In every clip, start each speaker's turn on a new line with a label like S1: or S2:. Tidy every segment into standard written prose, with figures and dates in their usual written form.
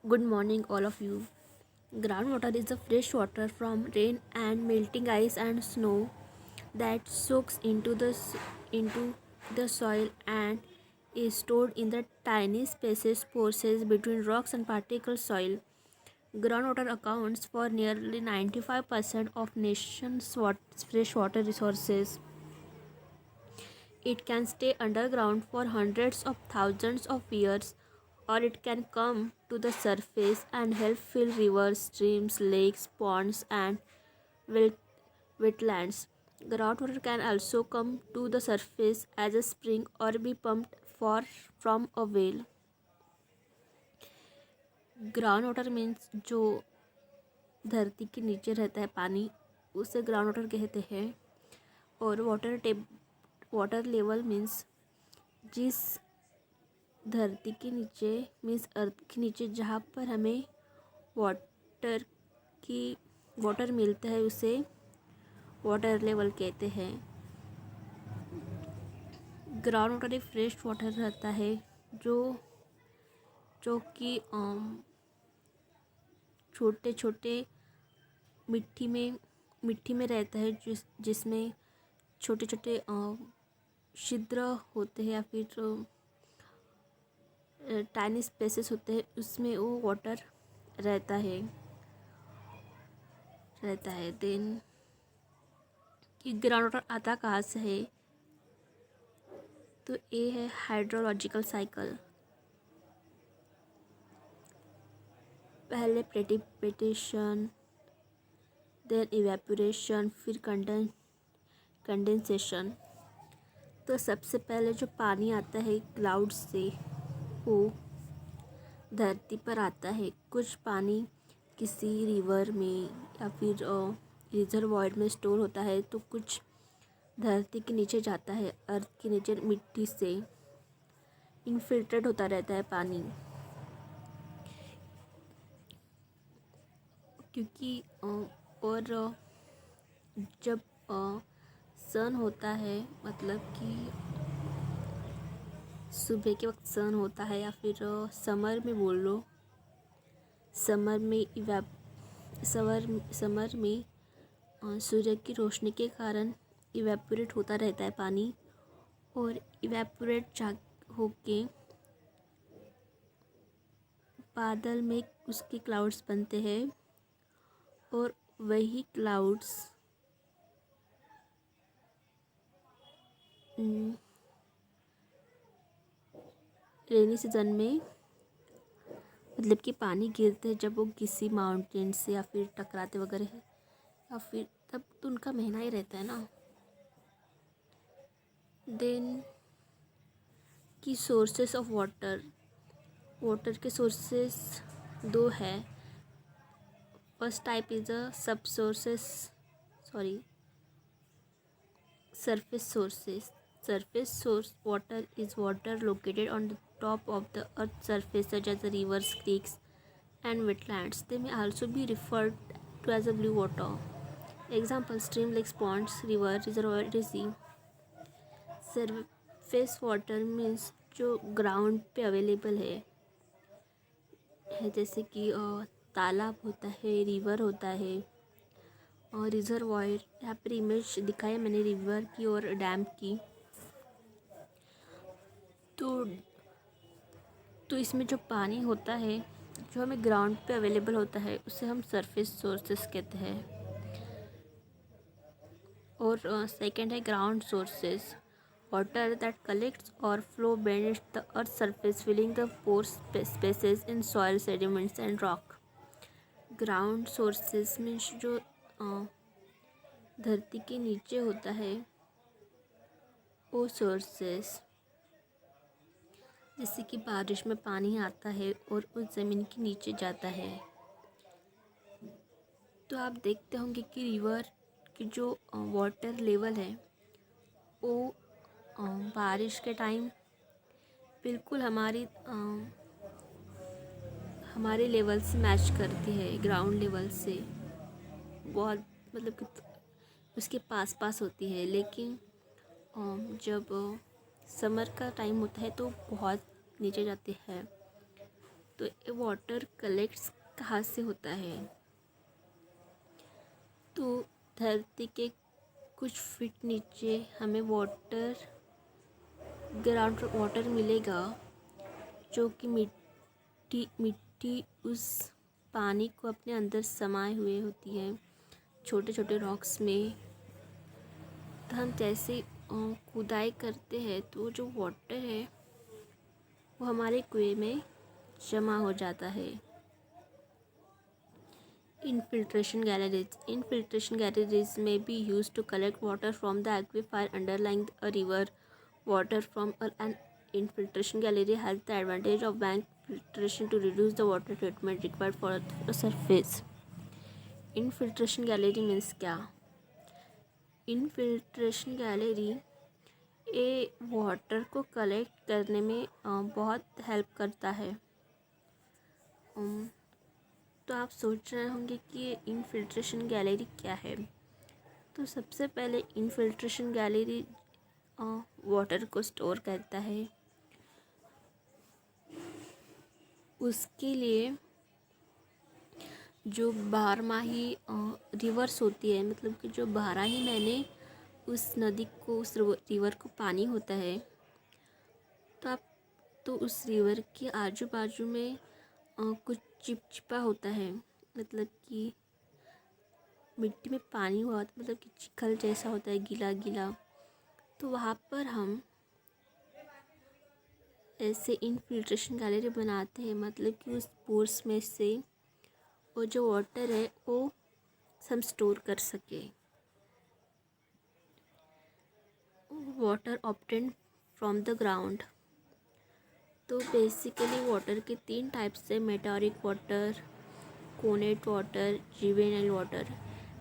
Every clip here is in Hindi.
S1: Good morning, all of you. Groundwater is the fresh water from rain and melting ice and snow that soaks into the soil and is stored in the tiny spaces pores between rocks and particle soil. Groundwater accounts for nearly 95% of nation's freshwater resources. It can stay underground for hundreds of thousands of years, or it can come to the surface and help fill rivers, streams, lakes, ponds, and wet- wetlands. Groundwater can also come to the surface as a spring or be pumped from a well. Ground water means जो धरती के नीचे रहता है पानी, उसे ग्राउंड वाटर कहते हैं। और वाटर लेवल मीन्स जिस धरती के नीचे मीन्स अर्थ के नीचे जहाँ पर हमें वाटर की वाटर मिलता है उसे वाटर लेवल कहते हैं। ग्राउंड वाटर एक फ्रेश वाटर रहता है जो जो कि छोटे छोटे मिट्टी में रहता है, जिसमें छोटे छोटे छिद्र होते हैं या फिर टाइनी स्पेसेस होते हैं, उसमें वो वाटर रहता है। देन कि ग्राउंड वाटर आता कहाँ से है, तो ये है हाइड्रोलॉजिकल साइकिल। पहले प्रेसिपिटेशन, देन इवेपोरेशन, फिर कंडेंसेशन। तो सबसे पहले जो पानी आता है क्लाउड से, वो धरती पर आता है। कुछ पानी किसी रिवर में या फिर रिजर्वॉयर में स्टोर होता है, तो कुछ धरती के नीचे जाता है। अर्थ के नीचे मिट्टी से इनफिल्ट्रेट होता रहता है पानी, क्योंकि और जब सन होता है, मतलब कि सुबह के वक्त सन होता है या फिर समर में बोल लो, समर में सूर्य की रोशनी के कारण इवेपोरेट होता रहता है पानी, और इवेपोरेट होके बादल में उसके क्लाउड्स बनते हैं, और वही क्लाउड्स रेनी सीजन में, मतलब कि पानी गिरते हैं जब वो किसी माउंटेन से या फिर टकराते वगैरह है, या फिर तब तो उनका महीना ही रहता है ना। देन की सोर्सेस ऑफ वाटर के सोर्सेस दो है। First type is a surface sources. Surface source water is water located on the top of the earth's surface, such as the rivers, creeks, and wetlands. They may also be referred to as a blue water. Example: stream, lakes, ponds, river, reservoir, sea. Surface water means जो ग्राउंड पे अवेलेबल है, जैसे कि तालाब होता है, रिवर होता है, और रिजर्वायर। यहाँ पर इमेज दिखाई मैंने रिवर की और डैम की। तो इसमें जो पानी होता है जो हमें ग्राउंड पे अवेलेबल होता है, उसे हम सरफेस सोर्सेस कहते हैं। और सेकंड है ground sources, water that collects और flow beneath the earth surface, filling the pore spaces in soil, sediments and rock. Ground sources means जो धरती के नीचे होता है, वो सोर्सेस, जैसे कि बारिश में पानी आता है और उस ज़मीन के नीचे जाता है। तो आप देखते होंगे कि रिवर की जो वाटर लेवल है, वो बारिश के टाइम बिल्कुल हमारे लेवल से मैच करती है, ग्राउंड लेवल से बहुत, मतलब कि उसके पास होती है। लेकिन जब समर का टाइम होता है तो बहुत नीचे जाती है। तो ये वाटर कलेक्ट्स कहाँ से होता है? तो धरती के कुछ फीट नीचे हमें ग्राउंड वाटर मिलेगा, जो कि मिट्टी उस पानी को अपने अंदर समाये हुए होती है छोटे छोटे रॉक्स में। तो हम जैसे खुदाई करते हैं तो जो वाटर है वो हमारे कुएं में जमा हो जाता है। Infiltration galleries may be used to collect water from the aquifer underlying a river. Water from an infiltration gallery has the advantage of bank filtration to reduce the water treatment required for a surface. Infiltration gallery means क्या? इनफिल्ट्रेशन गैलरी ये वाटर को कलेक्ट करने में बहुत हेल्प करता है। तो आप सोच रहे होंगे कि ये इनफिल्ट्रेशन गैलरी क्या है। तो सबसे पहले इनफिल्ट्रेशन गैलरी वाटर को स्टोर करता है। उसके लिए जो बारमाही रिवर्स होती है, मतलब कि जो 12 ही महीने उस नदी को, उस रिवर को पानी होता है, तो उस रिवर के आजू बाजू में कुछ चिपचिपा होता है, मतलब कि मिट्टी में पानी हुआ, मतलब कि चिखल जैसा होता है, गीला गीला। तो वहाँ पर हम ऐसे इनफिल्ट्रेशन गैलरी बनाते हैं, मतलब कि उस पोर्स में से वो जो वाटर है वो हम स्टोर कर सके। Water obtained from the ground. तो बेसिकली वाटर के 3 टाइप्स है: meteoric water, connate water, juvenile water.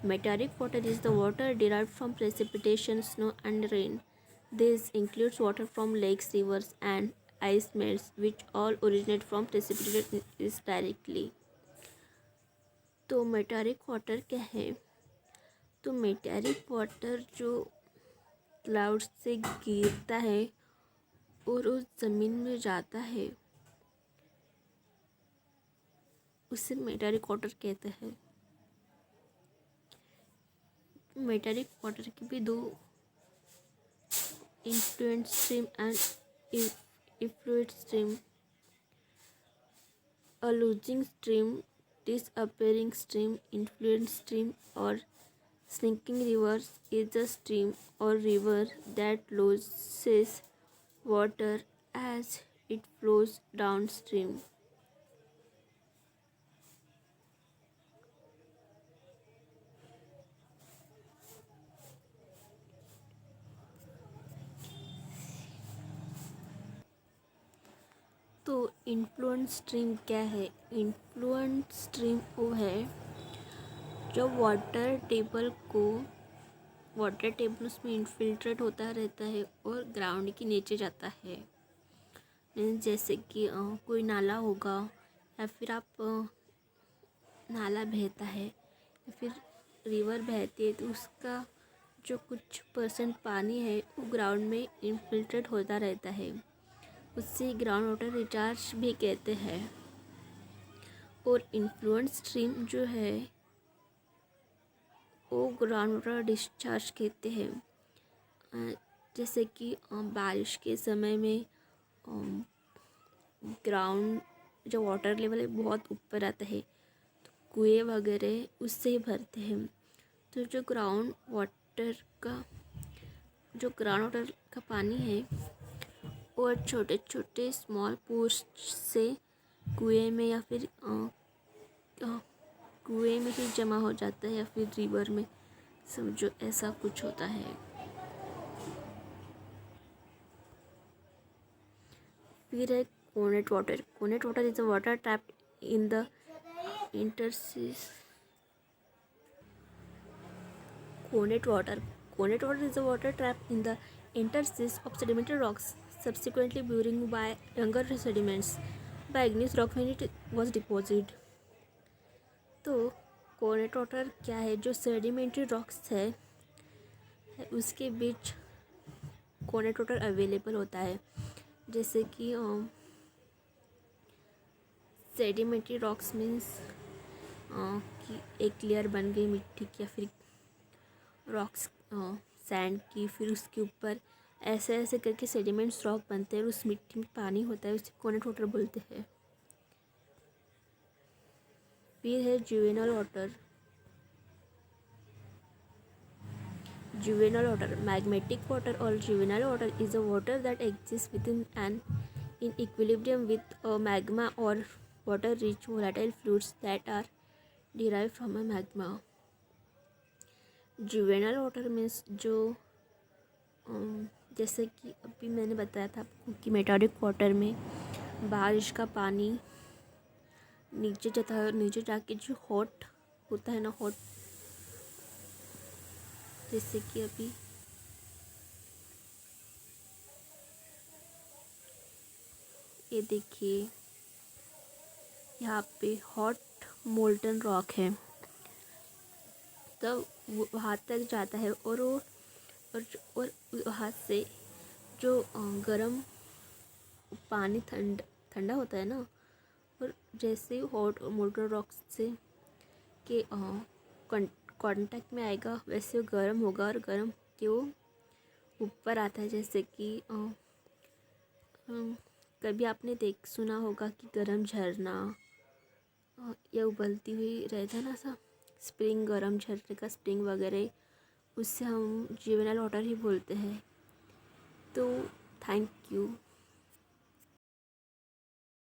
S1: Meteoric water is the water derived from precipitation, snow and rain. This includes water from lakes, rivers and ice melts, which all originate from precipitation directly. तो मेटेरिक वाटर क्या है? तो मेटेरिक वाटर जो क्लाउड से गिरता है और उस ज़मीन में जाता है, उसे मेटेरिक वाटर कहते हैं। मेटेरिक वाटर की भी 2 influential stream and effluent stream. A losing stream, disappearing stream, influent stream or sinking river is a stream or river that loses water as it flows downstream. तो इन्फ्लुएंट स्ट्रीम क्या है? इन्फ्लुएंट स्ट्रीम वो है जो वाटर टेबल उसमें इनफिल्ट्रेट होता रहता है और ग्राउंड के नीचे जाता है। जैसे कि कोई नाला होगा, या फिर नाला बहता है या फिर रिवर बहती है, तो उसका जो कुछ परसेंट पानी है वो ग्राउंड में इनफिल्ट्रेट होता रहता है। उससे ग्राउंड वाटर रिचार्ज भी कहते हैं। और इन्फ्लुएंट स्ट्रीम जो है वो ग्राउंड वाटर डिस्चार्ज कहते हैं। जैसे कि बारिश के समय में ग्राउंड जो वाटर लेवल है बहुत ऊपर आता है, तो कुएं वगैरह उससे ही भरते हैं। तो जो ग्राउंड वाटर का पानी है और छोटे छोटे स्मॉल पोर्स से कुएं में या फिर कुएं में ही जमा हो जाता है, या फिर रिवर में, समझो ऐसा कुछ होता है। फिर है connate water. Connate water is a water trapped in the interstice. Conate water is a water trapped in the interstices of sedimentary rocks, subsequently burying by younger sediments by igneous rock when it was deposited. तो कोनेट वाटर क्या है? जो सेडिमेंट्री रॉक्स है उसके बीच कोनेट वाटर अवेलेबल होता है। जैसे कि सेडिमेंट्री रॉक्स मीन्स कि एक लेयर बन गई मिट्टी की या फिर रॉक्स सैंड की, फिर उसके ऊपर ऐसे ऐसे करके सेडिमेंट्स रॉक बनते हैं और उस मिट्टी में पानी होता है, उसे कोकोनट वाटर बोलते हैं। फिर है juvenile water. Juvenile water, magmatic water or juvenile water is a water that exists within an in equilibrium with a magma or water-rich volatile fluids that are derived from a magma. Juvenile water means जो जैसे कि अभी मैंने बताया था आपको कि मेटालिक वाटर में बारिश का पानी नीचे जाता है और नीचे जाके जो हॉट होता है ना, हॉट, जैसे कि अभी ये देखिए यहाँ पे हॉट मोल्टन रॉक है, तो वो वहाँ तक जाता है और वहाँ से जो गर्म पानी ठंडा होता है ना, और जैसे हॉट मोल्टन रॉक से के कांटेक्ट में आएगा वैसे वो गर्म होगा और गर्म के वो ऊपर आता है। जैसे कि कभी आपने सुना होगा कि गर्म झरना या उबलती हुई रहता है ना सा स्प्रिंग, गर्म झरने का स्प्रिंग वगैरह, उससे हम जुवेनाइल वाटर ही बोलते हैं। तो थैंक यू।